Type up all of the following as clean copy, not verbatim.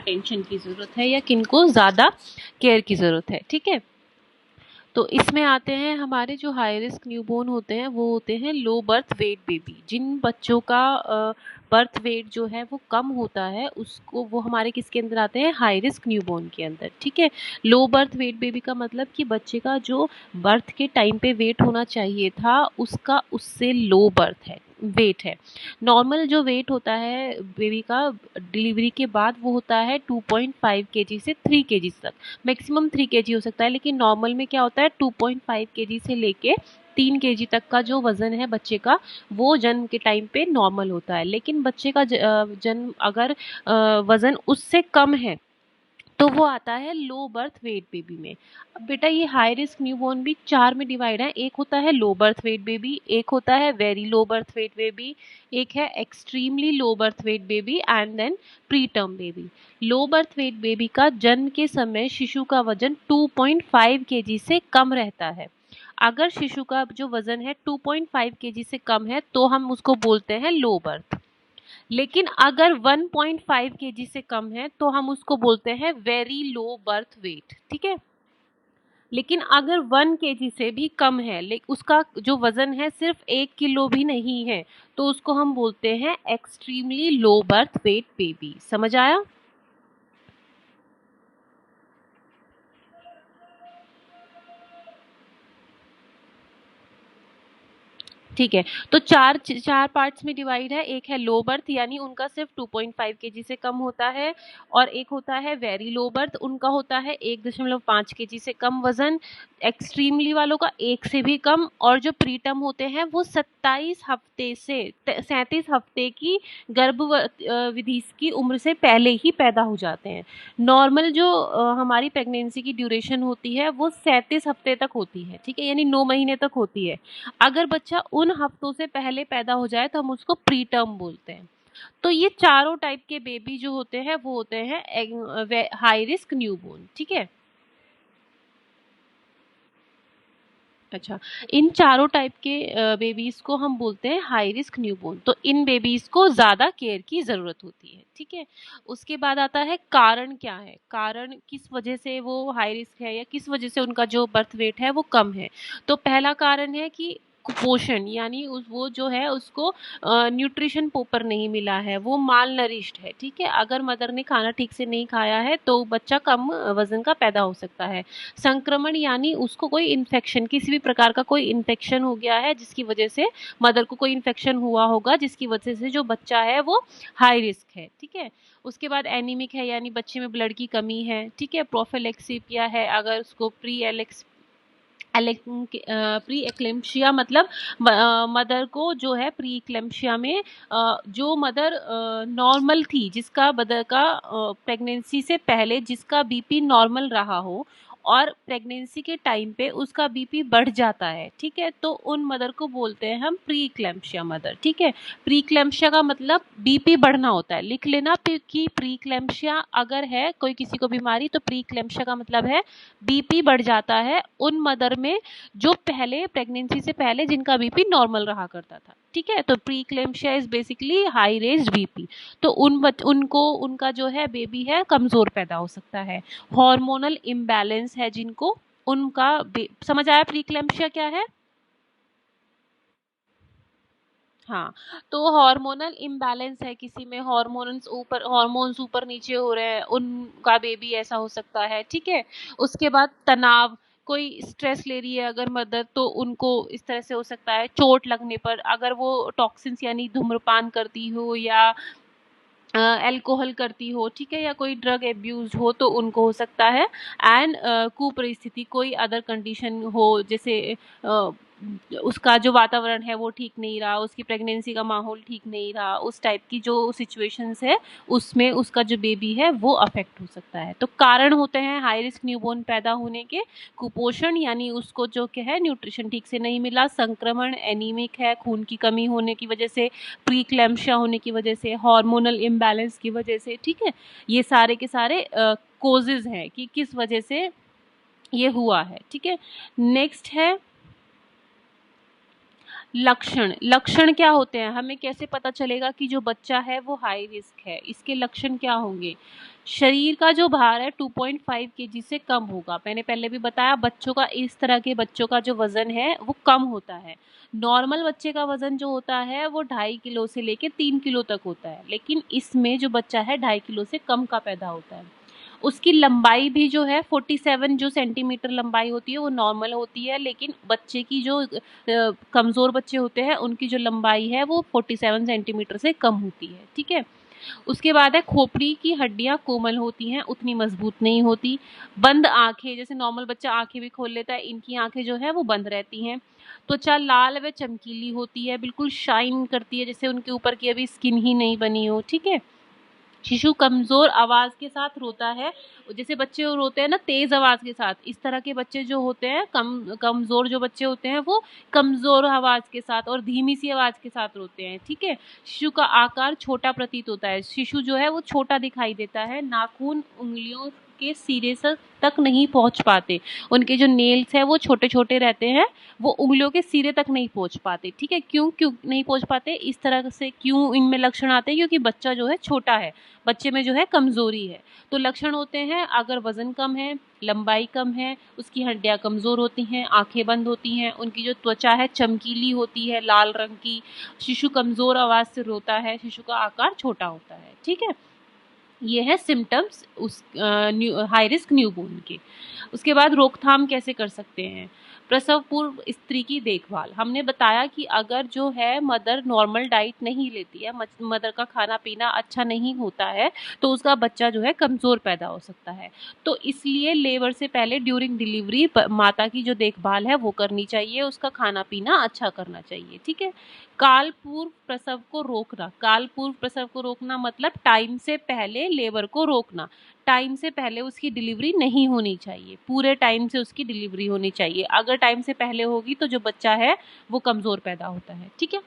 Attention की ज़रूरत है या किनको ज़्यादा केयर की ज़रूरत है, ठीक है। तो इसमें आते हैं हमारे जो हाई रिस्क न्यूबॉर्न होते हैं, वो होते हैं लो बर्थ वेट बेबी। जिन बच्चों का बर्थ वेट जो है वो कम होता है, उसको वो हमारे किसके अंदर आते हैं, हाई रिस्क न्यूबॉर्न के अंदर, ठीक है। लो बर्थ वेट बेबी का मतलब कि बच्चे का जो बर्थ के टाइम पे वेट होना चाहिए था, उसका उससे लो बर्थ है, वेट है। नॉर्मल जो वेट होता है बेबी का डिलीवरी के बाद, वो होता है 2.5 केजी से 3 केजी तक। मैक्सिमम 3 केजी हो सकता है, लेकिन नॉर्मल में क्या होता है 2.5 केजी से लेके 3 केजी तक का जो वज़न है बच्चे का, वो जन्म के टाइम पे नॉर्मल होता है। लेकिन बच्चे का जन्म अगर वज़न उससे कम है, तो वो आता है लो बर्थ वेट बेबी में। अब बेटा ये हाई रिस्क न्यूबॉर्न भी 4 में डिवाइड है। एक होता है लो बर्थ वेट बेबी, एक होता है very low birth weight baby, एक है extremely low birth weight baby and then preterm baby. Low birth weight baby का जन्म के समय शिशु का वजन 2.5 केजी से कम रहता है। अगर शिशु का जो वजन है 2.5 केजी से कम है, तो हम उसको बोलते हैं लो बर्थ। लेकिन अगर 1.5 केजी से कम है, तो हम उसको बोलते हैं वेरी लो बर्थ वेट, ठीक है। लेकिन अगर 1 केजी से भी कम है, लेकिन उसका जो वजन है सिर्फ 1 किलो भी नहीं है, तो उसको हम बोलते हैं extremely low birth weight baby. समझ आया? ठीक है, तो चार पार्ट्स में डिवाइड है। एक है लो बर्थ, यानी उनका सिर्फ 2.5 केजी से कम होता है, और एक होता है वेरी लो बर्थ, उनका होता है 1.5 केजी से कम वजन, एक्सट्रीमली वालों का 1 से भी कम, और जो प्रीटर्म होते हैं वो 27 हफ्ते से 37 हफ्ते की विधि की उम्र से पहले ही पैदा हो जाते हैं। नॉर्मल जो हमारी प्रेगनेंसी की ड्यूरेशन होती है वो 37 हफ्ते तक होती है, ठीक है, यानी 9 महीने तक होती है। अगर बच्चा उन हफ्तों से पहले पैदा हो जाए, तो हम उसको प्री टर्म बोलते हैं। तो ये चारों टाइप के बेबी जो होते हैं, वो होते हैं हाई रिस्क न्यूबॉर्न, ठीक है। अच्छा, इन चारों टाइप के बेबीज को हम बोलते हैं हाई रिस्क न्यूबॉर्न। तो इन बेबीज को ज्यादा केयर की जरूरत होती है, ठीक है। उसके बाद आता है कारण क्या है, कारण किस वजह से वो हाई रिस्क है या किस वजह से उनका जो बर्थ वेट है वो कम है। तो पहला कारण है कि कुपोषण, यानी वो जो है उसको न्यूट्रिशन प्रॉपर नहीं मिला है, वो माल नरिश्ड है, ठीक है। अगर मदर ने खाना ठीक से नहीं खाया है, तो बच्चा कम वजन का पैदा हो सकता है। संक्रमण, यानी उसको कोई इन्फेक्शन, किसी भी प्रकार का कोई इन्फेक्शन हो गया है, जिसकी वजह से मदर को कोई इन्फेक्शन हुआ होगा, जिसकी वजह से जो बच्चा है वो हाई रिस्क है, ठीक है। उसके बाद एनीमिक है, यानी बच्चे में ब्लड की कमी है, ठीक है। प्रोफिलैक्सिया है, अगर उसको प्री एक्लेम्शिया, मतलब मदर को जो है प्री एक्लेम्शिया में जो मदर नॉर्मल थी, जिसका मदर का प्रेगनेंसी से पहले जिसका बीपी नॉर्मल रहा हो, और प्रेगनेंसी के टाइम पे उसका बीपी बढ़ जाता है, ठीक है, तो उन मदर को बोलते हैं हम प्री एक्लेम्शिया मदर, ठीक है। प्री एक्लेम्शिया का मतलब बीपी बढ़ना होता है, लिख लेना कि प्री एक्लेम्शिया अगर है कोई किसी को बीमारी, तो प्री एक्लेम्शिया का मतलब है बीपी बढ़ जाता है उन मदर में जो पहले प्रेगनेंसी से पहले जिनका बीपी नॉर्मल रहा करता था, ठीक है। तो preeclampsia is basically high raised BP. तो उनको उनका जो है बेबी है कमजोर पैदा हो सकता है। हार्मोनल इम्बैलेंस है जिनको, उनका समझ आया प्री क्लेम्शिया क्या है? हाँ, तो हार्मोनल इम्बैलेंस है, किसी में हार्मोन्स ऊपर नीचे हो रहे हैं, उनका बेबी ऐसा हो सकता है, ठीक है। उसके बाद तनाव, कोई स्ट्रेस ले रही है अगर मदर, तो उनको इस तरह से हो सकता है। चोट लगने पर, अगर वो टॉक्सिन्स यानी धूम्रपान करती हो या अल्कोहल करती हो, ठीक है, या कोई ड्रग एब्यूज हो, तो उनको हो सकता है। एंड कुपरिस्थिति, कोई अदर कंडीशन हो, जैसे उसका जो वातावरण है वो ठीक नहीं रहा, उसकी प्रेगनेंसी का माहौल ठीक नहीं रहा, उस टाइप की जो सिचुएशंस है, उसमें उसका जो बेबी है वो अफेक्ट हो सकता है। तो कारण होते हैं हाई रिस्क न्यूबॉर्न पैदा होने के, कुपोषण, यानी उसको जो क्या है न्यूट्रिशन ठीक से नहीं मिला, संक्रमण, एनीमिक है, खून की कमी होने की वजह से, प्रीक्लैम्शिया होने की वजह से, हार्मोनल इम्बैलेंस की वजह से, ठीक है। ये सारे के सारे कोजेज हैं कि किस वजह से ये हुआ है, ठीक है। नेक्स्ट है लक्षण। लक्षण क्या होते हैं, हमें कैसे पता चलेगा कि जो बच्चा है वो हाई रिस्क है, इसके लक्षण क्या होंगे? शरीर का जो भार है 2.5 केजी से कम होगा। मैंने पहले भी बताया बच्चों का, इस तरह के बच्चों का जो वज़न है वो कम होता है। नॉर्मल बच्चे का वज़न जो होता है वो 2.5 किलो से लेके 3 किलो तक होता है, लेकिन इसमें जो बच्चा है 2.5 किलो से कम का पैदा होता है। उसकी लंबाई भी जो है 47 जो सेंटीमीटर लंबाई होती है वो नॉर्मल होती है, लेकिन बच्चे की जो कमज़ोर बच्चे होते हैं उनकी जो लंबाई है वो 47 सेंटीमीटर से कम होती है, ठीक है। उसके बाद है खोपड़ी की हड्डियां कोमल होती हैं, उतनी मजबूत नहीं होती। बंद आंखें, जैसे नॉर्मल बच्चा आंखें भी खोल लेता है, इनकी आंखें जो है वो बंद रहती हैं। त्वचा लाल व चमकीली होती है, बिल्कुल शाइन करती है, जैसे उनके ऊपर की अभी स्किन ही नहीं बनी हो, ठीक है। शिशु कमजोर आवाज के साथ रोता है, जैसे बच्चे रोते हैं ना तेज आवाज के साथ, इस तरह के बच्चे जो होते हैं कमजोर जो बच्चे होते हैं वो कमजोर आवाज के साथ और धीमी सी आवाज के साथ रोते हैं, ठीक है। शिशु का आकार छोटा प्रतीत होता है, शिशु जो है वो छोटा दिखाई देता है। नाखून उंगलियों के सिरे से तक नहीं पहुंच पाते, उनके जो नेल्स है वो छोटे छोटे रहते हैं, वो उंगलियों के सिरे तक नहीं पहुंच पाते, ठीक है। क्यों क्यों नहीं पहुंच पाते, इस तरह से क्यों इनमें लक्षण आते हैं, क्योंकि बच्चा जो है छोटा है, बच्चे में जो है कमजोरी है। तो लक्षण होते हैं, अगर वजन कम है, लंबाई कम है, उसकी हड्डियां कमजोर होती हैं, आंखें बंद होती हैं, उनकी जो त्वचा है चमकीली होती है लाल रंग की, शिशु कमजोर आवाज से रोता है, शिशु का आकार छोटा होता है, ठीक है। ये है सिम्टम्स उस हाई रिस्क न्यूबॉर्न के। उसके बाद रोकथाम कैसे कर सकते हैं। प्रसव पूर्व स्त्री की देखभाल, हमने बताया कि अगर जो है मदर नॉर्मल डाइट नहीं लेती है, मदर का खाना पीना अच्छा नहीं होता है, तो उसका बच्चा जो है कमज़ोर पैदा हो सकता है। तो इसलिए लेबर से पहले ड्यूरिंग डिलीवरी माता की जो देखभाल है वो करनी चाहिए, उसका खाना पीना अच्छा करना चाहिए, ठीक है। काल पूर्व प्रसव को रोकना, काल पूर्व प्रसव को रोकना मतलब टाइम से पहले लेबर को रोकना, टाइम से पहले उसकी डिलीवरी नहीं होनी चाहिए, पूरे टाइम से उसकी डिलीवरी होनी चाहिए। अगर टाइम से पहले होगी तो जो बच्चा है वो कमज़ोर पैदा होता है, ठीक है।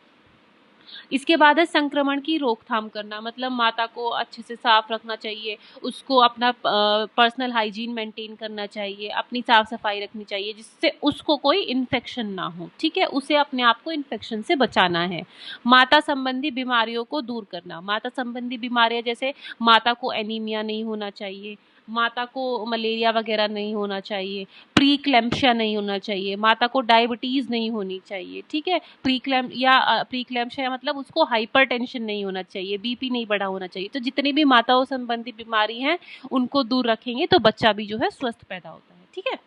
इसके बाद है संक्रमण की रोकथाम करना, मतलब माता को अच्छे से साफ रखना चाहिए, उसको अपना पर्सनल हाइजीन मेंटेन करना चाहिए, अपनी साफ सफाई रखनी चाहिए, जिससे उसको कोई इन्फेक्शन ना हो, ठीक है। उसे अपने आप को इन्फेक्शन से बचाना है। माता संबंधी बीमारियों को दूर करना, माता संबंधी बीमारियां जैसे माता को एनीमिया नहीं होना चाहिए, माता को मलेरिया वगैरह नहीं होना चाहिए, प्रीक्लैम्पशिया नहीं होना चाहिए, माता को डायबिटीज़ नहीं होनी चाहिए, ठीक है। प्रीक्लैम्पशिया मतलब उसको हाइपरटेंशन नहीं होना चाहिए, बीपी नहीं बढ़ा होना चाहिए। तो जितनी भी माताओं संबंधी बीमारी हैं उनको दूर रखेंगे तो बच्चा भी जो है स्वस्थ पैदा होता है, ठीक है।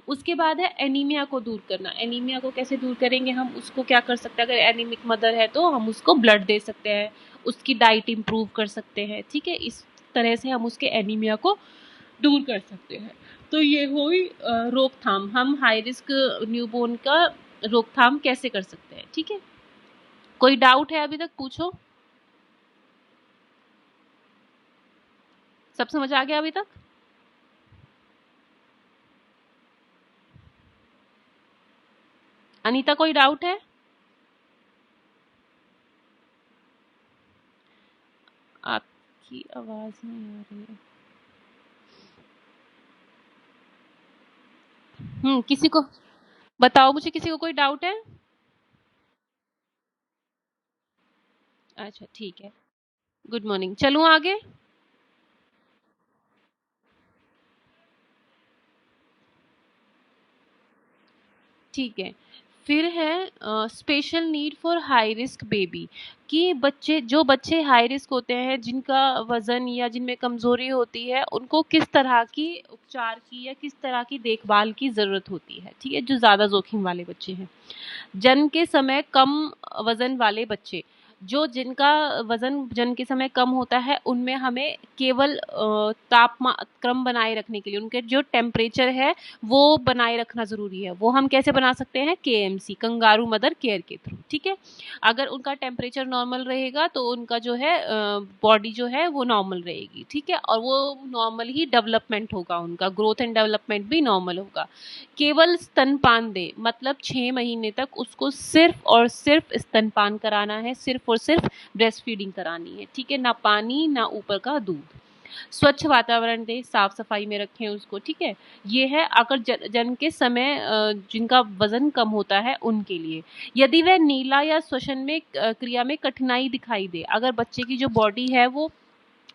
उसके बाद है एनीमिया को दूर करना। एनीमिया को कैसे दूर करेंगे हम, उसको क्या कर सकते हैं, अगर एनीमिक मदर है तो हम उसको ब्लड दे सकते हैं, उसकी डाइट इम्प्रूव कर सकते हैं, ठीक है। इस तरह से हम उसके एनीमिया को दूर कर सकते हैं। तो ये हुई रोकथाम, हम हाई रिस्क न्यूबॉर्न का रोकथाम कैसे कर सकते हैं, ठीक है। कोई डाउट है अभी तक, पूछो। सब समझ आ गया अभी तक। अनीता कोई डाउट है। आपकी आवाज नहीं आ रही है। किसी को बताओ, मुझे किसी को कोई डाउट है। अच्छा ठीक है, गुड मॉर्निंग, चलूं आगे। ठीक है, फिर है special need for high risk baby, कि बच्चे हाई रिस्क होते हैं, जिनका वजन या जिनमें कमजोरी होती है, उनको किस तरह की उपचार की या किस तरह की देखभाल की जरूरत होती है, ठीक है। जो ज्यादा जोखिम वाले बच्चे हैं, जन्म के समय कम वजन वाले बच्चे, जो जिनका वजन जन्म के समय कम होता है, उनमें हमें केवल तापमान क्रम बनाए रखने के लिए उनके जो टेम्परेचर है वो बनाए रखना ज़रूरी है। वो हम कैसे बना सकते हैं, केएमसी, कंगारू मदर केयर के थ्रू, ठीक है। अगर उनका टेम्परेचर नॉर्मल रहेगा तो उनका जो है बॉडी जो है वो नॉर्मल रहेगी, ठीक है। और वो नॉर्मल ही डेवलपमेंट होगा, उनका ग्रोथ एंड डेवलपमेंट भी नॉर्मल होगा। केवल स्तनपान दे, मतलब 6 महीने तक उसको सिर्फ और सिर्फ स्तनपान कराना है, सिर्फ और सिर्फ ब्रेस्ट फीडिंग करानी है, ठीक है। ना पानी ना ऊपर का दूध। स्वच्छ वातावरण दें, साफ सफाई में रखें उसको, ठीक है। ये है अगर जन्म के समय जिनका वजन कम होता है उनके लिए। यदि वह नीला या श्वसन में क्रिया में कठिनाई दिखाई दे, अगर बच्चे की जो बॉडी है वो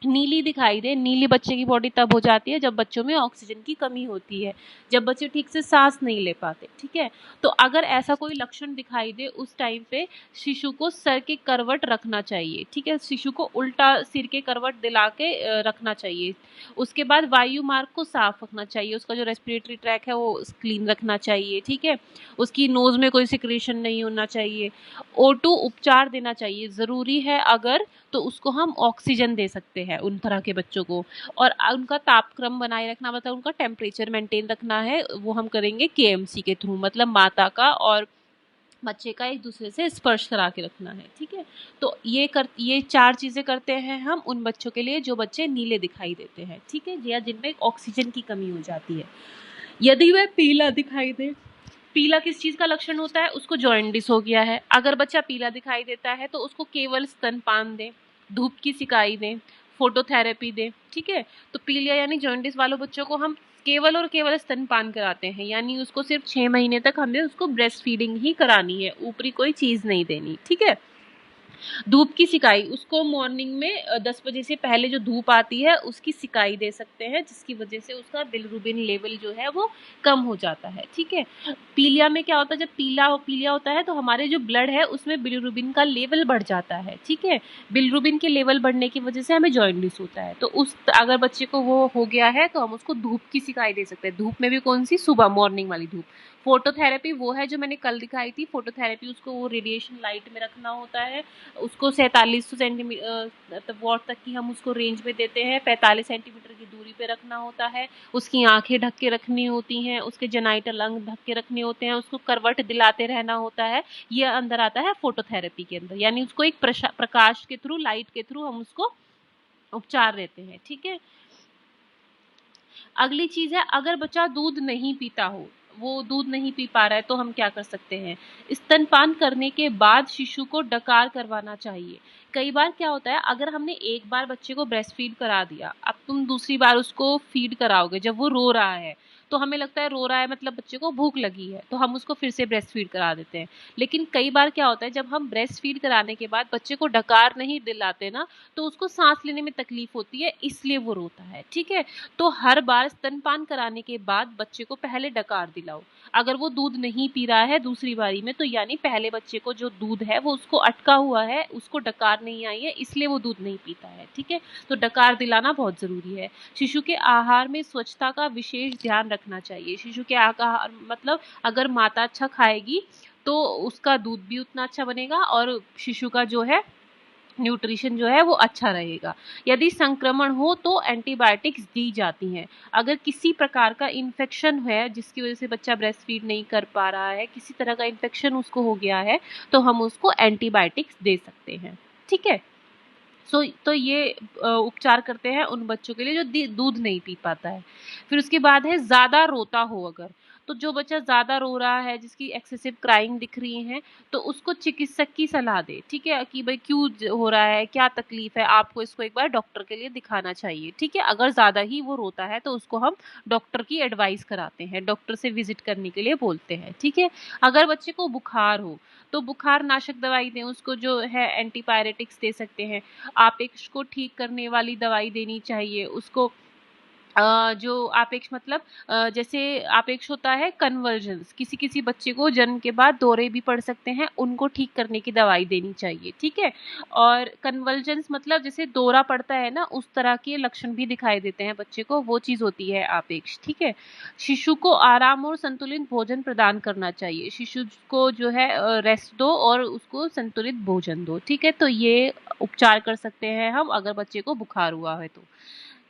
नीली दिखाई दे, नीली बच्चे की बॉडी तब हो जाती है जब बच्चों में ऑक्सीजन की कमी होती है, जब बच्चे ठीक से सांस नहीं ले पाते, ठीक है। तो अगर ऐसा कोई लक्षण दिखाई दे उस टाइम पे शिशु को सर के करवट रखना चाहिए, ठीक है। शिशु को उल्टा सिर के करवट दिला के रखना चाहिए। उसके बाद वायु मार्ग को साफ रखना चाहिए, उसका जो रेस्पिरेटरी ट्रैक है वो क्लीन रखना चाहिए, ठीक है। उसकी नोज में कोई सिक्रेशन नहीं होना चाहिए। O2 उपचार देना चाहिए, ज़रूरी है अगर तो उसको हम ऑक्सीजन दे सकते हैं उन तरह के बच्चों को। और उनका तापक्रम बनाए रखना, मतलब उनका टेम्परेचर मेंटेन रखना है, वो हम करेंगे KMC के थ्रू, मतलब माता का और बच्चे का एक दूसरे से स्पर्श करा के रखना है, ठीक है। तो ये 4 चीज़ें करते हैं हम उन बच्चों के लिए जो बच्चे नीले दिखाई देते हैं, ठीक है, या जिनमें ऑक्सीजन की कमी हो जाती है। यदि वह पीला दिखाई दे, पीला किस चीज़ का लक्षण होता है, उसको जॉन्डिस हो गया है। अगर बच्चा पीला दिखाई देता है तो उसको केवल स्तनपान दें, धूप की सिकाई दें, फोटोथेरेपी दें, ठीक है। तो पीलिया यानी जॉन्डिस वालों बच्चों को हम केवल और केवल स्तनपान कराते हैं, यानी उसको सिर्फ 6 महीने तक हमें उसको ब्रेस्ट फीडिंग ही करानी है, ऊपरी कोई चीज़ नहीं देनी, ठीक है। धूप की सिकाई, उसको मॉर्निंग में 10 बजे से पहले जो धूप आती है उसकी सिकाई दे सकते हैं, जिसकी वजह से उसका बिलिरुबिन लेवल जो है वो कम हो जाता है, ठीक है। पीलिया में क्या होता है, जब पीलिया होता है तो हमारे जो ब्लड है उसमें बिलिरुबिन का लेवल बढ़ जाता है, ठीक है। बिलिरुबिन के लेवल बढ़ने की वजह से हमें जॉन्डिस होता है। तो अगर बच्चे को वो हो गया है तो हम उसको धूप की सिकाई दे सकते हैं। धूप में भी कौन सी, सुबह मॉर्निंग वाली धूप। फोटोथेरेपी वो है जो मैंने कल दिखाई थी। फोटोथेरेपी उसको वो रेडिएशन लाइट में रखना होता है, उसको 4700 सेंटीमीटर वॉट तक की हम उसको रेंज में देते हैं, 45 सेंटीमीटर की दूरी पे रखना होता है। उसकी आंखें ढक के रखनी होती हैं, उसके जेनाइटल अंग ढक के रखने होते हैं, उसको करवट दिलाते रहना होता है। ये अंदर आता है फोटोथेरेपी के अंदर, यानी उसको एक प्रकाश के थ्रू, लाइट के थ्रू हम उसको उपचार देते हैं, ठीक है। अगली चीज है, अगर बच्चा दूध नहीं पीता हो, वो दूध नहीं पी पा रहा है, तो हम क्या कर सकते हैं। स्तनपान करने के बाद शिशु को डकार करवाना चाहिए। कई बार क्या होता है, अगर हमने एक बार बच्चे को ब्रेस्ट फीड करा दिया, अब तुम दूसरी बार उसको फीड कराओगे, जब वो रो रहा है तो हमें लगता है रो रहा है मतलब बच्चे को भूख लगी है, तो हम उसको फिर से ब्रेस्ट फीड करा देते हैं। लेकिन कई बार क्या होता है, जब हम ब्रेस्ट फीड कराने के बाद बच्चे को डकार नहीं दिलाते ना, तो उसको सांस लेने में तकलीफ होती है, इसलिए वो रोता है, ठीक है। तो हर बार स्तनपान कराने के बाद बच्चे को पहले डकार दिलाओ। अगर वो दूध नहीं पी रहा है दूसरी बारी में, तो यानी पहले बच्चे को जो दूध है वो उसको अटका हुआ है, उसको डकार नहीं आई है, इसलिए वो दूध नहीं पीता है, ठीक है। तो डकार दिलाना बहुत जरूरी है। शिशु के आहार में स्वच्छता का विशेष ध्यान रखना चाहिए। शिशु के आहार मतलब अगर माता अच्छा खाएगी तो उसका दूध भी उतना अच्छा बनेगा और शिशु का जो है न्यूट्रिशन जो है वो अच्छा रहेगा। यदि संक्रमण हो तो एंटीबायोटिक्स दी जाती हैं। अगर किसी प्रकार का इन्फेक्शन है जिसकी वजह से बच्चा ब्रेस्ट फीड नहीं कर पा रहा है, किसी तरह का इन्फेक्शन उसको हो गया है, तो हम उसको एंटीबायोटिक्स दे सकते हैं, ठीक है। तो ये उपचार करते हैं उन बच्चों के लिए जो दूध नहीं पी पाता है। फिर उसके बाद है, ज़्यादा रोता हो अगर, तो जो बच्चा ज़्यादा रो रहा है, जिसकी एक्सेसिव क्राइंग दिख रही है, तो उसको चिकित्सक की सलाह दे, ठीक है, कि भाई क्यों हो रहा है, क्या तकलीफ है, आपको इसको एक बार डॉक्टर के लिए दिखाना चाहिए, ठीक है। अगर ज़्यादा ही वो रोता है तो उसको हम डॉक्टर की एडवाइस कराते हैं, डॉक्टर से विजिट करने के लिए बोलते हैं, ठीक है। अगर बच्चे को बुखार हो तो बुखार नाशक दवाई दें, उसको जो है एंटीपायरेटिक्स दे सकते हैं। आपेक्ष को ठीक करने वाली दवाई देनी चाहिए उसको। जो आपेक्ष मतलब जैसे आपेक्ष होता है कन्वर्जेंस, किसी किसी बच्चे को जन्म के बाद दौरे भी पड़ सकते हैं, उनको ठीक करने की दवाई देनी चाहिए, ठीक है। और कन्वर्जेंस मतलब जैसे दौरा पड़ता है ना, उस तरह के लक्षण भी दिखाई देते हैं बच्चे को, वो चीज़ होती है आपेक्ष, ठीक है। शिशु को आराम और संतुलित भोजन प्रदान करना चाहिए। शिशु को जो है रेस्ट दो और उसको संतुलित भोजन दो, ठीक है। तो ये उपचार कर सकते हैं हम अगर बच्चे को बुखार हुआ है तो।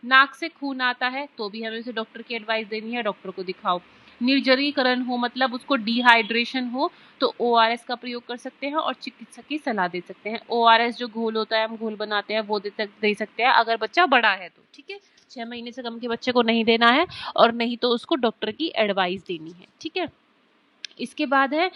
नाक से खून आता है तो भी हमें उसे डॉक्टर की एडवाइस देनी है, डॉक्टर को दिखाओ। निर्जलीकरण हो मतलब उसको डिहाइड्रेशन हो, तो ORS का प्रयोग कर सकते हैं और चिकित्सक की सलाह दे सकते हैं। ORS जो घोल होता है, हम घोल बनाते हैं, वो दे सकते हैं अगर बच्चा बड़ा है तो, ठीक है। 6 महीने से कम के बच्चे को नहीं देना है, और नहीं तो उसको डॉक्टर की एडवाइस देनी है, ठीक है। इसके बाद है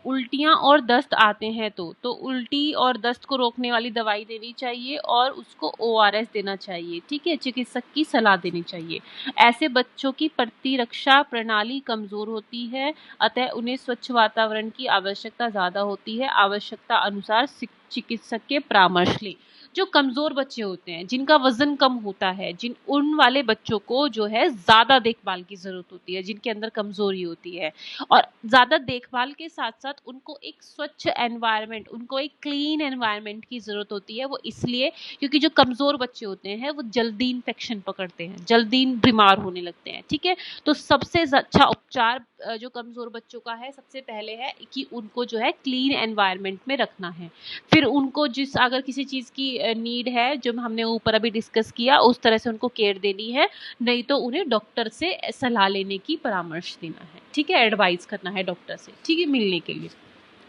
उल्टियाँ और दस्त आते हैं तो उल्टी और दस्त को रोकने वाली दवाई देनी चाहिए और उसको ORS देना चाहिए, ठीक है। चिकित्सक की सलाह देनी चाहिए। ऐसे बच्चों की प्रतिरक्षा प्रणाली कमज़ोर होती है, अतः उन्हें स्वच्छ वातावरण की आवश्यकता ज़्यादा होती है। आवश्यकता अनुसार चिकित्सक के परामर्श लें। जो कमजोर बच्चे होते हैं, जिनका वजन कम होता है, जिन उन वाले बच्चों को जो है ज्यादा देखभाल की जरूरत होती है, जिनके अंदर कमजोरी होती है। और ज्यादा देखभाल के साथ साथ उनको एक स्वच्छ एनवायरनमेंट, उनको एक क्लीन एनवायरनमेंट की जरूरत होती है। वो इसलिए क्योंकि जो कमजोर बच्चे होते हैं वो जल्दी इन्फेक्शन पकड़ते हैं, जल्दी बीमार होने लगते हैं। ठीक है, तो सबसे अच्छा उपचार जो कमजोर बच्चों का है, सबसे पहले है कि उनको जो है क्लीन एनवायरनमेंट में रखना है। फिर उनको जिस अगर किसी चीज की नीड है, जो हमने ऊपर अभी डिस्कस किया, उस तरह से उनको केयर देनी है। नहीं तो उन्हें डॉक्टर से सलाह लेने की परामर्श देना है। ठीक है, एडवाइस करना है डॉक्टर से, ठीक है, मिलने के लिए।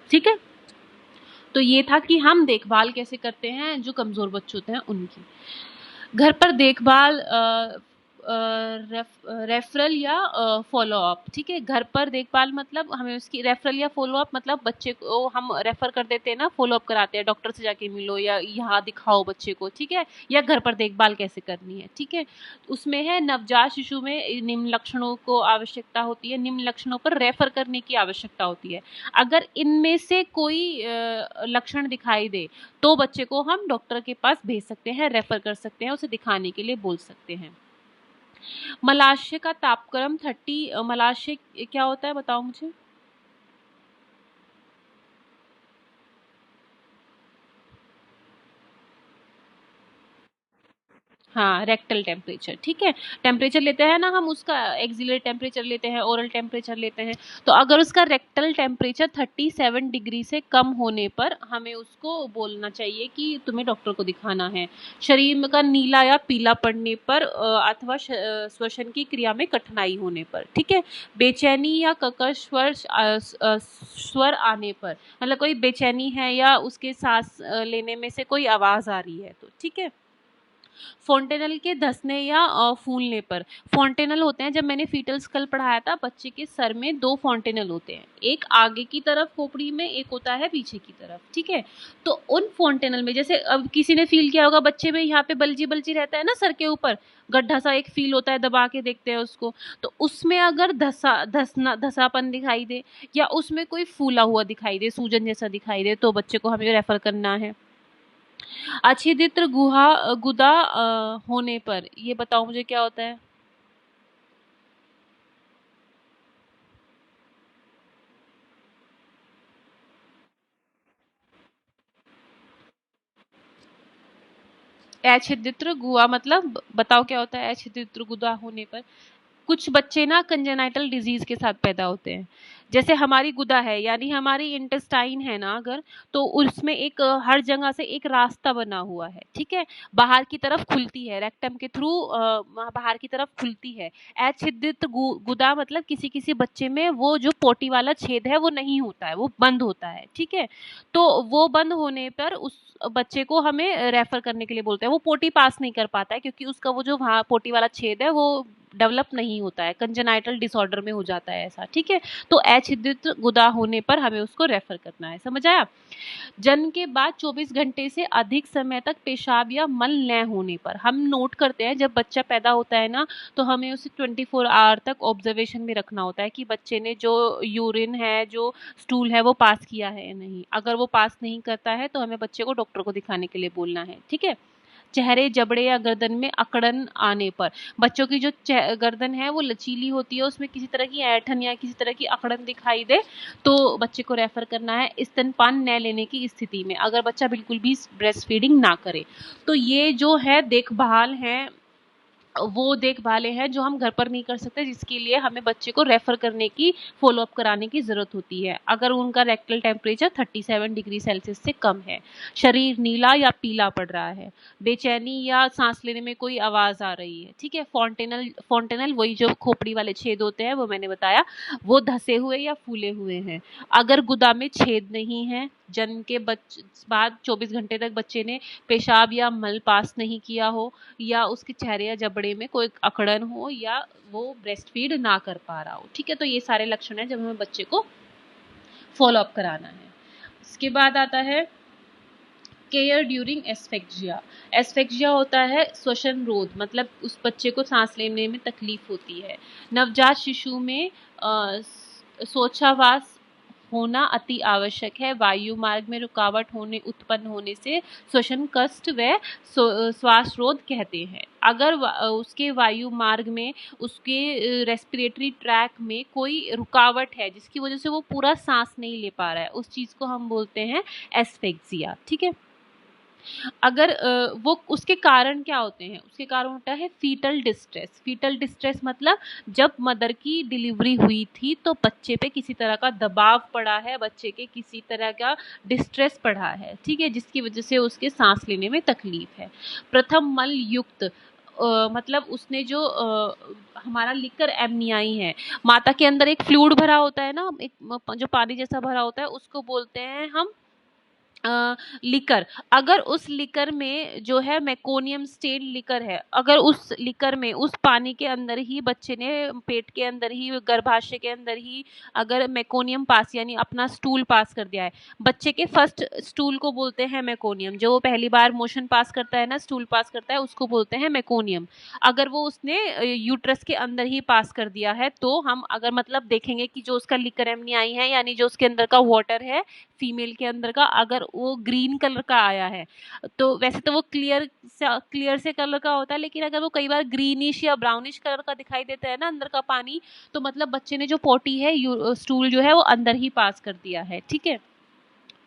ठीक है, तो ये था कि हम देखभाल कैसे करते हैं जो कमजोर बच्चे होते हैं उनकी। घर पर देखभाल रेफरल या फॉलो अप। ठीक है, घर पर देखभाल मतलब हमें उसकी रेफरल या फॉलो अप मतलब बच्चे को हम रेफर कर देते हैं ना, फॉलो अप कराते हैं, डॉक्टर से जाके मिलो या यहाँ दिखाओ बच्चे को। ठीक है, या घर पर देखभाल कैसे करनी है। ठीक है, उसमें है नवजात शिशु में निम्न लक्षणों को आवश्यकता होती है, निम्न लक्षणों पर रेफर करने की आवश्यकता होती है। अगर इनमें से कोई लक्षण दिखाई दे तो बच्चे को हम डॉक्टर के पास भेज सकते हैं, रेफर कर सकते हैं, उसे दिखाने के लिए बोल सकते हैं। मलाशय का तापक्रम 30, मलाशय क्या होता है बताओ मुझे। हाँ, रेक्टल टेम्परेचर। ठीक है, टेम्परेचर लेते हैं ना हम, उसका एक्सिलरी टेम्परेचर लेते हैं, ओरल टेम्परेचर लेते हैं। तो अगर उसका रेक्टल टेम्परेचर 37 डिग्री से कम होने पर हमें उसको बोलना चाहिए कि तुम्हें डॉक्टर को दिखाना है। शरीर का नीला या पीला पड़ने पर अथवा श्वसन की क्रिया में कठिनाई होने पर। ठीक है, बेचैनी या कर्कश स्वर आने पर, मतलब कोई बेचैनी है या उसके सांस लेने में से कोई आवाज आ रही है तो। ठीक है, फोंटेनल के धंसने या फूलने पर। फोंटेनल होते हैं, जब मैंने फीटल स्कल पढ़ाया था, बच्चे के सर में 2 फोंटेनल होते हैं, एक आगे की तरफ खोपड़ी में, एक होता है पीछे की तरफ। ठीक है, तो उन फोंटेनल में जैसे अब किसी ने फील किया होगा बच्चे में, यहाँ पे बलजी बलजी रहता है ना सर के ऊपर, गड्ढा सा एक फील होता है, दबा के देखते हैं उसको। तो उसमें अगर धसापन दिखाई दे या उसमें कोई फूला हुआ दिखाई दे, सूजन जैसा दिखाई दे, तो बच्चे को हमें रेफर करना है। अच्छिद्र गुदा होने पर, ये बताओ मुझे क्या होता है। अछिद्र गुहा मतलब बताओ क्या होता है अछिद्र गुदा होने पर। कुछ बच्चे ना कंजेनाइटल डिजीज के साथ पैदा होते हैं। जैसे हमारी गुदा है, यानी हमारी इंटेस्टाइन है ना, अगर तो उसमें एक हर जगह से एक रास्ता बना हुआ है। ठीक है, बाहर की तरफ खुलती है, रेक्टम के थ्रू बाहर की तरफ खुलती है। अछिद्रित गुदा मतलब किसी किसी बच्चे में वो जो पोटी वाला छेद है वो नहीं होता है, वो बंद होता है। ठीक है, तो वो बंद होने पर उस बच्चे को हमें रेफर करने के लिए बोलते हैं। वो पोटी पास नहीं कर पाता है क्योंकि उसका वो जो वहाँ पोटी वाला छेद है वो डेवलप नहीं होता है, कंजेनाइटल डिसऑर्डर में हो जाता है ऐसा। ठीक है, तो अछिद्रित गुदा होने पर हमें उसको रेफर करना है। समझ आया। जन्म के बाद 24 घंटे से अधिक समय तक पेशाब या मल न होने पर, हम नोट करते हैं जब बच्चा पैदा होता है ना, तो हमें उसे 24 आवर तक ऑब्जर्वेशन में रखना होता है कि बच्चे ने जो यूरिन है, जो स्टूल है, वो पास किया है या नहीं। अगर वो पास नहीं करता है तो हमें बच्चे को डॉक्टर को दिखाने के लिए बोलना है। ठीक है, चेहरे, जबड़े या गर्दन में अकड़न आने पर, बच्चों की जो गर्दन है वो लचीली होती है, उसमें किसी तरह की ऐंठन या किसी तरह की अकड़न दिखाई दे तो बच्चे को रेफर करना है। स्तनपान न लेने की स्थिति में, अगर बच्चा बिल्कुल भी ब्रेस्ट फीडिंग ना करे। तो ये जो है देखभाल है, वो देखभालें हैं जो हम घर पर नहीं कर सकते, जिसके लिए हमें बच्चे को रेफर करने की, फॉलो अप कराने की जरूरत होती है अगर उनका रेक्टल टेम्परेचर 37 डिग्री सेल्सियस से कम है, शरीर नीला या पीला पड़ रहा है, बेचैनी या सांस लेने में कोई आवाज आ रही है। ठीक है, फॉन्टेनल वही जो खोपड़ी वाले छेद होते हैं वो मैंने बताया, वो धसे हुए या फूले हुए हैं। अगर गुदा में छेद नहीं है, जन्म के बाद 24 घंटे तक बच्चे ने पेशाब या मल पास नहीं किया हो, या उसके चेहरे या जबड़े में कोई अकड़न हो, या वो ब्रेस्ट फीड ना कर पा रहा हो। ठीक है, तो ये सारे लक्षण हैं जब हमें बच्चे को फॉलो अप कराना है। इसके बाद आता है केयर ड्यूरिंग एस्फेक्जिया। एस्फेक्जिया होता है श्वसन रोध, मतलब उस बच्चे को सांस लेने में तकलीफ होती है। नवजात शिशु में सोचावास होना अति आवश्यक है। वायु मार्ग में रुकावट होने उत्पन्न होने से श्वसन कष्ट व श्वास रोध कहते हैं। अगर उसके वायु मार्ग में, उसके रेस्पिरेटरी ट्रैक में कोई रुकावट है जिसकी वजह से वो पूरा सांस नहीं ले पा रहा है, उस चीज को हम बोलते हैं एस्फेक्सिया। ठीक है। अगर वो उसके कारण क्या होते हैं, उसके कारण होता है फीटल डिस्ट्रेस। फीटल डिस्ट्रेस मतलब जब मदर की डिलीवरी हुई थी तो बच्चे पे किसी तरह का दबाव पड़ा है, बच्चे के किसी तरह का डिस्ट्रेस पड़ा है, ठीक है, जिसकी वजह से उसके सांस लेने में तकलीफ है। प्रथम मल युक्त मतलब उसने जो हमारा लिकर एमनियाई है, माता के अंदर एक फ्लूइड भरा होता है ना, एक जो पानी जैसा भरा होता है, उसको बोलते हैं हम लिकर। अगर उस लिकर में जो है मेकोनियम स्टेन लिकर है, अगर उस लिकर में, उस पानी के अंदर ही बच्चे ने पेट के अंदर ही, गर्भाशय के अंदर ही अगर मेकोनियम पास यानी अपना स्टूल पास कर दिया है, बच्चे के फर्स्ट स्टूल को बोलते हैं मेकोनियम। जो वो पहली बार मोशन पास करता है ना, स्टूल पास करता है, उसको बोलते हैं मेकोनियम। अगर वो उसने यूट्रस के अंदर ही पास कर दिया है तो हम अगर मतलब देखेंगे कि जो उसका लिकर एमनियाई है यानी जो उसके अंदर का वाटर है फीमेल के अंदर का, अगर वो ग्रीन कलर का आया है तो वैसे तो वो क्लियर से कलर का होता है, लेकिन अगर वो कई बार ग्रीनिश या ब्राउनिश कलर का दिखाई देता है ना अंदर का पानी, तो मतलब बच्चे ने जो पोटी है, स्टूल जो है वो अंदर ही पास कर दिया है। ठीक है,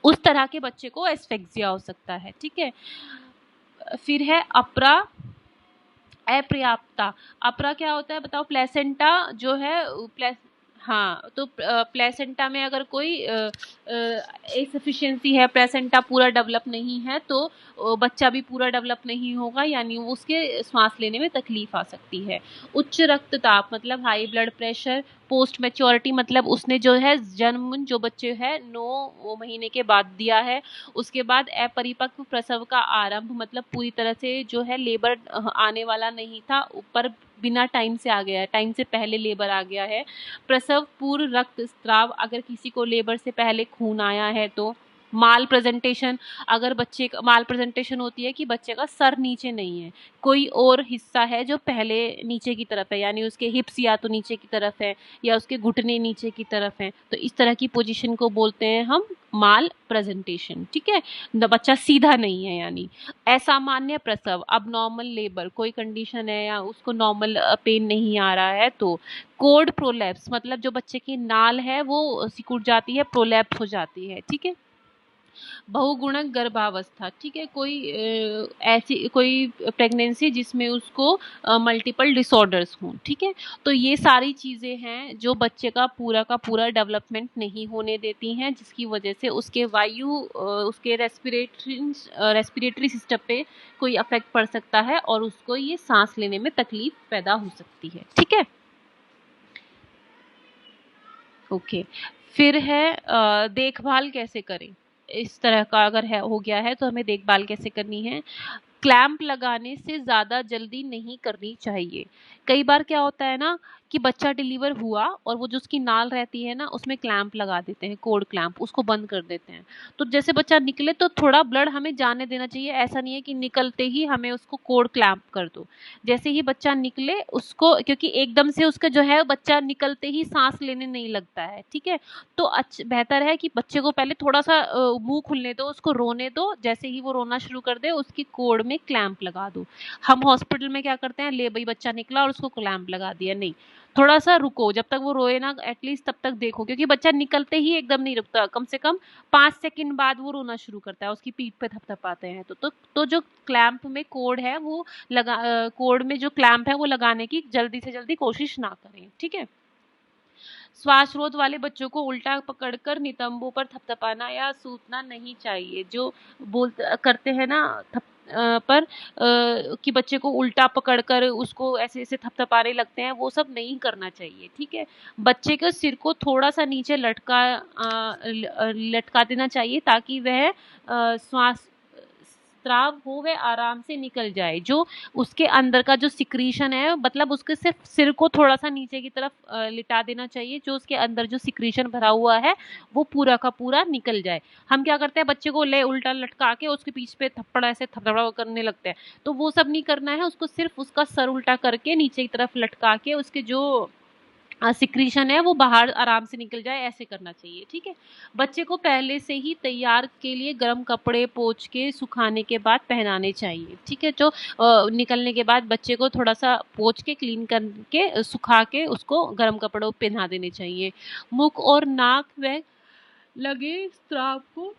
उस तरह के बच्चे को एस्फेक्सिया हो सकता है। ठीक है, फिर है अपरा अपर्याप्तता। अपरा क्या होता है बताओ? प्लेसेंटा जो है हाँ, तो प्लेसेंटा में अगर कोई इनसफिशिएंसी है, प्लेसेंटा पूरा डेवलप नहीं है, तो बच्चा भी पूरा डेवलप नहीं होगा, यानी उसके सांस लेने में तकलीफ आ सकती है। उच्च रक्तचाप मतलब high blood pressure. Post maturity मतलब उसने जो है जन्म जो बच्चे है 9 महीने के बाद दिया है। उसके बाद अपरिपक्व प्रसव का आरंभ मतलब पूरी तरह से जो है लेबर आने वाला नहीं था, ऊपर बिना टाइम से आ गया है, टाइम से पहले लेबर आ गया है। प्रसव पूर्व रक्तस्राव, अगर किसी को लेबर से पहले खून आया है तो। माल प्रेजेंटेशन, अगर बच्चे का माल प्रेजेंटेशन होती है कि बच्चे का सर नीचे नहीं है, कोई और हिस्सा है जो पहले नीचे की तरफ है, यानी उसके हिप्स या तो नीचे की तरफ है या उसके घुटने नीचे की तरफ है, तो इस तरह की पोजीशन को बोलते हैं हम माल प्रेजेंटेशन। ठीक है, बच्चा सीधा नहीं है यानी। असामान्य प्रसव, अब नॉर्मल लेबर, कोई कंडीशन है या उसको नॉर्मल पेन नहीं आ रहा है तो। कोड प्रोलैप्स मतलब जो बच्चे की नाल है वो सिकुड़ जाती है, प्रोलैप्स हो जाती है। ठीक है, बहुगुणक गर्भावस्था, ठीक है, कोई ऐसी कोई प्रेगनेंसी जिसमें उसको मल्टीपल डिसऑर्डर्स हों। ठीक है, तो ये सारी चीज़ें हैं जो बच्चे का पूरा डेवलपमेंट नहीं होने देती हैं, जिसकी वजह से उसके उसके रेस्पिरेटरी सिस्टम पे कोई अफेक्ट पड़ सकता है और उसको ये सांस लेने में तकलीफ पैदा हो सकती है। ठीक है, ओके। फिर है देखभाल कैसे करें, इस तरह का अगर है हो गया है तो हमें देखभाल कैसे करनी है। क्लैंप लगाने से ज़्यादा जल्दी नहीं करनी चाहिए। कई बार क्या होता है ना कि बच्चा डिलीवर हुआ और वो जो उसकी नाल रहती है ना उसमें क्लैंप लगा देते हैं, कोड क्लैंप, उसको बंद कर देते हैं। तो जैसे बच्चा निकले तो थोड़ा ब्लड हमें जाने देना चाहिए, ऐसा नहीं है कि निकलते ही हमें उसको कोड क्लैंप कर दो। जैसे ही बच्चा निकले उसको, क्योंकि एकदम से उसका जो है बच्चा निकलते ही सांस लेने नहीं लगता है, ठीक है, तो बेहतर है कि बच्चे को पहले थोड़ा सा मुंह खुलने दो, उसको रोने दो, जैसे ही वो रोना शुरू कर दे उसकी कोड में क्लैंप लगा दो। हम हॉस्पिटल में क्या करते हैं, ले भाई बच्चा निकला और उसको क्लैंप लगा दिया, नहीं, थोड़ा सा रुको, जब तक वो रोए ना एटलीस्ट तब तक देखो, क्योंकि बच्चा निकलते ही एकदम नहीं रुकता, कम से कम 5 सेकंड बाद वो रोना शुरू करता है, उसकी पीठ पे थपथपाते हैं। तो जो क्लैंप में कोड है वो कोड में जो क्लैंप है वो लगाने की जल्दी से जल्दी कोशिश ना करें। ठीक है, श्वास रोध वाले बच्चों को उल्टा पकड़कर नितंबों पर थपथपाना या सूतना नहीं चाहिए। जो करते हैं ना पर कि बच्चे को उल्टा पकड़कर उसको ऐसे ऐसे थपथपाने लगते हैं, वो सब नहीं करना चाहिए। ठीक है, बच्चे के सिर को थोड़ा सा नीचे लटका देना चाहिए ताकि वह श्वास स्राव हो वह आराम से निकल जाए। जो उसके अंदर का जो सिक्रीशन है, मतलब उसके सिर्फ सिर को थोड़ा सा नीचे की तरफ लिटा देना चाहिए, जो उसके अंदर जो सिक्रीशन भरा हुआ है वो पूरा का पूरा निकल जाए। हम क्या करते हैं, बच्चे को ले उल्टा लटका के उसके पीठ पे थप्पड़ ऐसे थपथपा करने लगते हैं, तो वो सब नहीं करना है, उसको सिर्फ उसका सर उल्टा करके नीचे की तरफ लटका के उसके जो सिक्रीशन है वो बाहर आराम से निकल जाए, ऐसे करना चाहिए, ठीक है। बच्चे को पहले से ही तैयार के लिए गर्म कपड़े पोंछ के सुखाने के बाद पहनाने चाहिए, ठीक है। जो निकलने के बाद बच्चे को थोड़ा सा पोंछ के क्लीन करके सुखा के उसको गर्म कपड़ों पहना देने चाहिए। मुख और नाक व लगे स्राव को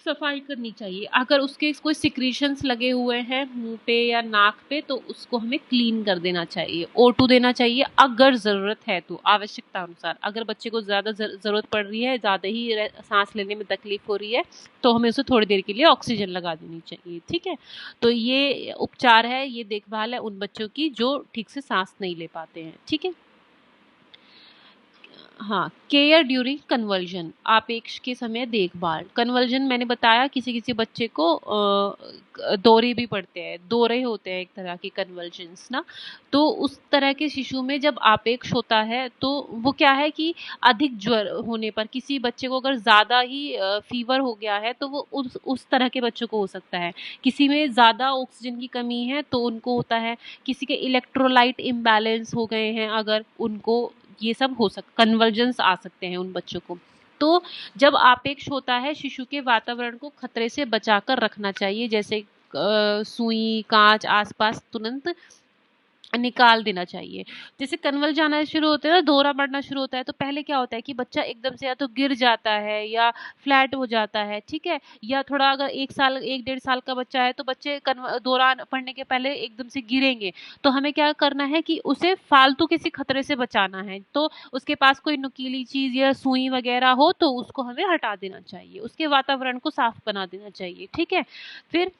सफाई करनी चाहिए। अगर उसके कोई सिक्रीशंस लगे हुए हैं मुंह पे या नाक पे तो उसको हमें क्लीन कर देना चाहिए। O2 देना चाहिए अगर ज़रूरत है तो, आवश्यकता अनुसार। अगर बच्चे को ज़्यादा ज़रूरत पड़ रही है, ज़्यादा ही सांस लेने में तकलीफ हो रही है तो हमें उसे थोड़ी देर के लिए ऑक्सीजन लगा देनी चाहिए, ठीक है। तो ये उपचार है, ये देखभाल है उन बच्चों की जो ठीक से सांस नहीं ले पाते हैं, ठीक है। हाँ, केयर ड्यूरिंग कन्वर्जन, आपेक्ष के समय देखभाल। कन्वर्जन मैंने बताया किसी किसी बच्चे को दौरे भी पड़ते हैं, दौरे होते हैं एक तरह के कन्वर्जन्स ना। तो उस तरह के शिशु में जब आपेक्ष होता है तो वो क्या है कि अधिक ज्वर होने पर, किसी बच्चे को अगर ज़्यादा ही फीवर हो गया है तो वो उस तरह के बच्चों को हो सकता है। किसी में ज़्यादा ऑक्सीजन की कमी है तो उनको होता है, किसी के इलेक्ट्रोलाइट इम्बैलेंस हो गए हैं अगर, उनको ये सब हो कन्वर्जेंस आ सकते हैं उन बच्चों को। तो जब आपेक्ष होता है शिशु के वातावरण को खतरे से बचाकर रखना चाहिए, जैसे सुई कांच आसपास तुरंत निकाल देना चाहिए। जैसे कन्वल्स आना शुरू होते हैं ना, दौरा पड़ना शुरू होता है तो पहले क्या होता है कि बच्चा एकदम से या तो गिर जाता है या फ्लैट हो जाता है, ठीक है। या थोड़ा अगर 1 डेढ़ साल का बच्चा है तो बच्चे दौरा पड़ने के पहले एकदम से गिरेंगे। तो हमें क्या करना है कि उसे फालतू किसी खतरे से बचाना है। तो उसके पास कोई नुकीली चीज़ या सुई वगैरह हो तो उसको हमें हटा देना चाहिए, उसके वातावरण को साफ बना देना चाहिए, ठीक है। फिर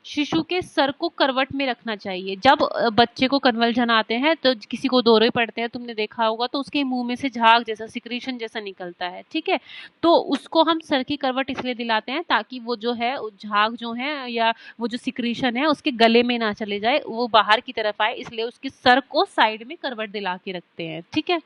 शिशु के सर को करवट में रखना चाहिए। जब बच्चे को कन्वल्जन आते हैं तो किसी को दौरे पड़ते हैं, तुमने देखा होगा, तो उसके मुंह में से झाग जैसा सिक्रीशन जैसा निकलता है, ठीक है। तो उसको हम सर की करवट इसलिए दिलाते हैं ताकि वो जो है झाग जो है या वो जो सिक्रीशन है उसके गले में ना चले जाए, वो बाहर की तरफ आए, इसलिए उसके सर को साइड में करवट दिला के रखते हैं, ठीक है।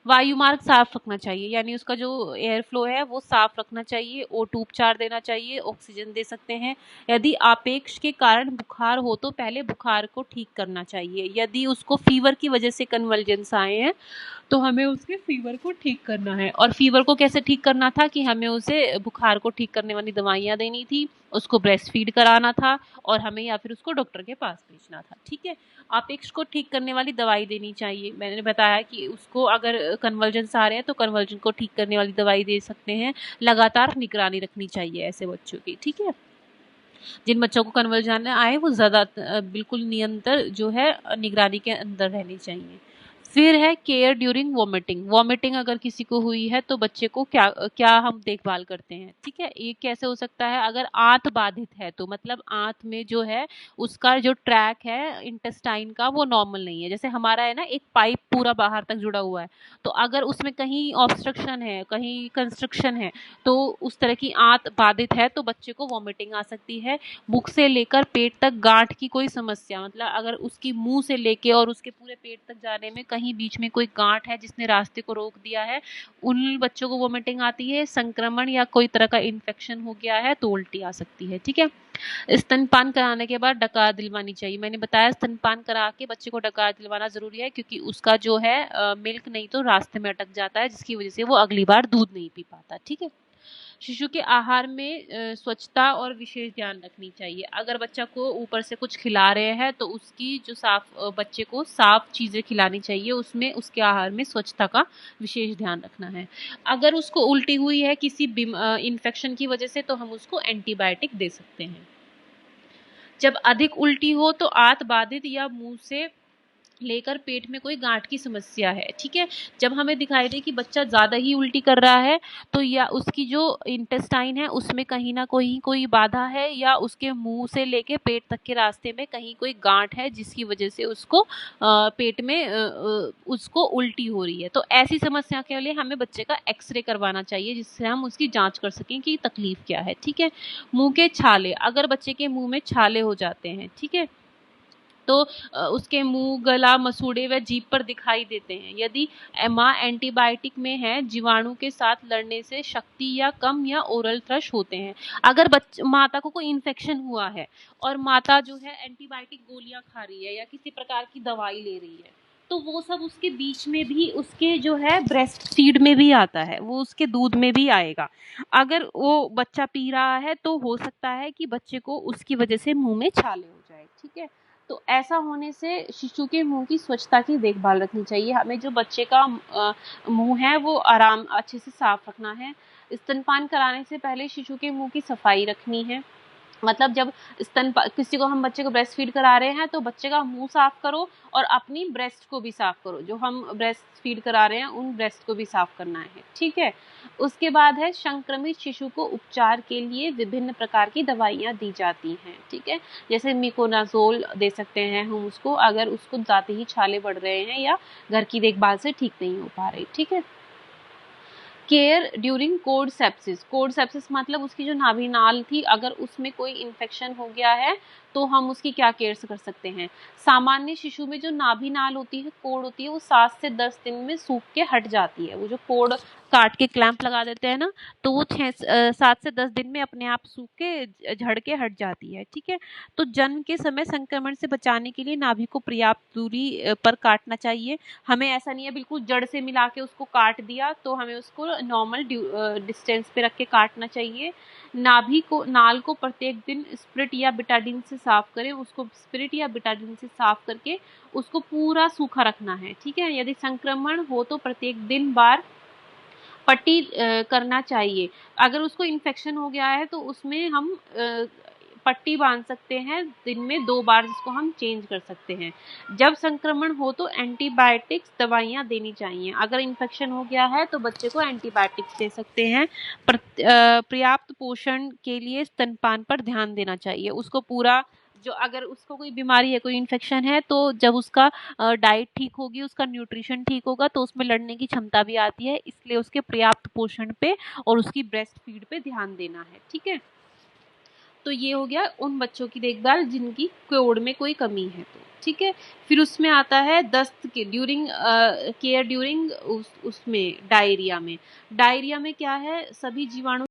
वायु मार्ग साफ रखना चाहिए, यानी उसका जो एयर फ्लो है वो साफ रखना चाहिए। O2 उपचार देना चाहिए, ऑक्सीजन दे सकते हैं। यदि आपेक्ष के कारण बुखार हो तो पहले बुखार को ठीक करना चाहिए। यदि उसको फीवर की वजह से कन्वल्जेंस आए हैं तो हमें उसके फीवर को ठीक करना है। और फीवर को कैसे ठीक करना था कि हमें उसे बुखार को ठीक करने वाली दवाइयाँ देनी थी, उसको ब्रेस्ट फीड कराना था और हमें या फिर उसको डॉक्टर के पास भेजना था, ठीक है। आपेक्ष को ठीक करने वाली दवाई देनी चाहिए। मैंने बताया कि उसको अगर कन्वल्जेंस आ रहे हैं तो कन्वल्जन को ठीक करने वाली दवाई दे सकते हैं। लगातार निगरानी रखनी चाहिए ऐसे बच्चों की, ठीक है। जिन बच्चों को कन्वल्जन आए वो ज़्यादा बिल्कुल निरंतर जो है निगरानी के अंदर रहनी चाहिए। फिर है केयर ड्यूरिंग वॉमिटिंग। वॉमिटिंग अगर किसी को हुई है तो बच्चे को क्या क्या हम देखभाल करते हैं, ठीक है। ये कैसे हो सकता है, अगर आंत बाधित है तो, मतलब आंत में जो है उसका जो ट्रैक है इंटेस्टाइन का वो नॉर्मल नहीं है। जैसे हमारा है ना एक पाइप पूरा बाहर तक जुड़ा हुआ है, तो अगर उसमें कहीं ऑब्स्ट्रक्शन है, कहीं कंस्ट्रक्शन है, तो उस तरह की आंत बाधित है तो बच्चे को वॉमिटिंग आ सकती है। मुख से लेकर पेट तक गांठ की कोई समस्या, मतलब अगर उसकी मुंह से लेके और उसके पूरे पेट तक जाने में कहीं बीच में कोई गांठ है जिसने रास्ते को रोक दिया है, उन बच्चों को वोमिटिंग आती है। संक्रमण या कोई तरह का इन्फेक्शन हो गया है तो उल्टी आ सकती है, ठीक है। स्तनपान कराने के बाद डकार दिलवानी चाहिए। मैंने बताया स्तनपान करा के बच्चे को डकार दिलवाना जरूरी है, क्योंकि उसका जो है मिल्क नहीं तो रास्ते में अटक जाता है, जिसकी वजह से वो अगली बार दूध नहीं पी पाता, ठीक है। शिशु के आहार में स्वच्छता और विशेष ध्यान रखनी चाहिए। अगर बच्चा को ऊपर से कुछ खिला रहे हैं तो उसकी जो बच्चे को साफ चीज़ें खिलानी चाहिए, उसमें उसके आहार में स्वच्छता का विशेष ध्यान रखना है। अगर उसको उल्टी हुई है किसी इन्फेक्शन की वजह से तो हम उसको एंटीबायोटिक दे सकते हैं। जब अधिक उल्टी हो तो आंत बाधित या मुंह से लेकर पेट में कोई गांठ की समस्या है, ठीक है। जब हमें दिखाई दे कि बच्चा ज़्यादा ही उल्टी कर रहा है तो या उसकी जो इंटेस्टाइन है उसमें कहीं ना कोई बाधा है, या उसके मुंह से लेके पेट तक के रास्ते में कहीं कोई गांठ है जिसकी वजह से उसको पेट में उसको उल्टी हो रही है, तो ऐसी समस्या के लिए हमें बच्चे का एक्सरे करवाना चाहिए जिससे हम उसकी जाँच कर सकें कि तकलीफ क्या है, ठीक है। मुँह के छाले, अगर बच्चे के मुँह में छाले हो जाते हैं, ठीक है, तो उसके मुंह, गला, मसूड़े व जीभ पर दिखाई देते हैं। यदि माँ एंटीबायोटिक में है, जीवाणु के साथ लड़ने से शक्ति या कम या ओरल थ्रश होते हैं। अगर माता को कोई इन्फेक्शन हुआ है और माता जो है एंटीबायोटिक गोलियां खा रही है या किसी प्रकार की दवाई ले रही है तो वो सब उसके बीच में भी, उसके जो है ब्रेस्ट फीड में भी आता है, वो उसके दूध में भी आएगा। अगर वो बच्चा पी रहा है तो हो सकता है कि बच्चे को उसकी वजह से मुंह में छाले हो जाए, ठीक है। तो ऐसा होने से शिशु के मुंह की स्वच्छता की देखभाल रखनी चाहिए। हमें जो बच्चे का मुंह है वो अच्छे से साफ रखना है। स्तनपान कराने से पहले शिशु के मुंह की सफाई रखनी है। मतलब जब किसी को हम बच्चे को ब्रेस्ट फीड करा रहे हैं तो बच्चे का मुंह साफ करो और अपनी ब्रेस्ट को भी साफ करो। जो हम ब्रेस्ट फीड करा रहे हैं उन ब्रेस्ट को भी साफ करना है, ठीक है। उसके बाद है संक्रमित शिशु को उपचार के लिए विभिन्न प्रकार की दवाइयाँ दी जाती हैं, ठीक है। जैसे मिकोनाजोल दे सकते हैं हम उसको, अगर उसको जाते ही छाले बढ़ रहे हैं या घर की देखभाल से ठीक नहीं हो पा रही, ठीक है। केयर ड्यूरिंग कोड सेप्सिस मतलब उसकी जो नाभि नाल थी, अगर उसमें कोई इन्फेक्शन हो गया है तो हम उसकी क्या केयर कर सकते हैं। सामान्य शिशु में जो नाभि नाल होती है, कोड होती है, वो 7 से 10 दिन में सूख के हट जाती है। वो जो कोड काट के क्लैंप लगा देते हैं ना, तो वो 7 से 10 दिन में अपने आप सूख के झड़ के हट जाती है, ठीक है। तो जन्म के समय संक्रमण से बचाने के लिए नाभि को पर्याप्त दूरी पर काटना चाहिए। हमें ऐसा नहीं है बिल्कुल जड़ से मिला के उसको काट दिया, तो हमें उसको नॉर्मल डिस्टेंस पे रख के काटना चाहिए। नाल को प्रत्येक दिन स्पिरिट या बिटाडीन से साफ करें। उसको स्पिरिट या बिटाडीन से साफ करके उसको पूरा सूखा रखना है, ठीक है। यदि संक्रमण हो तो प्रत्येक दिन बार पट्टी करना चाहिए। अगर उसको इन्फेक्शन हो गया है तो उसमें हम पट्टी बांध सकते हैं दिन में 2 बार, जिसको हम चेंज कर सकते हैं। जब संक्रमण हो तो एंटीबायोटिक्स दवाइयाँ देनी चाहिए। अगर इन्फेक्शन हो गया है तो बच्चे को एंटीबायोटिक्स दे सकते हैं। पर्याप्त पोषण के लिए स्तनपान पर ध्यान देना चाहिए। उसको पूरा जो, अगर उसको कोई बीमारी है, कोई इन्फेक्शन है, तो जब उसका डाइट ठीक होगी, उसका न्यूट्रिशन ठीक होगा, तो उसमें लड़ने की क्षमता भी आती है। इसलिए उसके पर्याप्त पोषण पे और उसकी ब्रेस्ट फीड पे ध्यान देना है, ठीक है। तो ये हो गया उन बच्चों की देखभाल जिनकी कोड में कोई कमी है, तो ठीक है। फिर उसमें आता है दस्त के ड्यूरिंग केयर ड्यूरिंग उसमें डायरिया में क्या है, सभी जीवाणु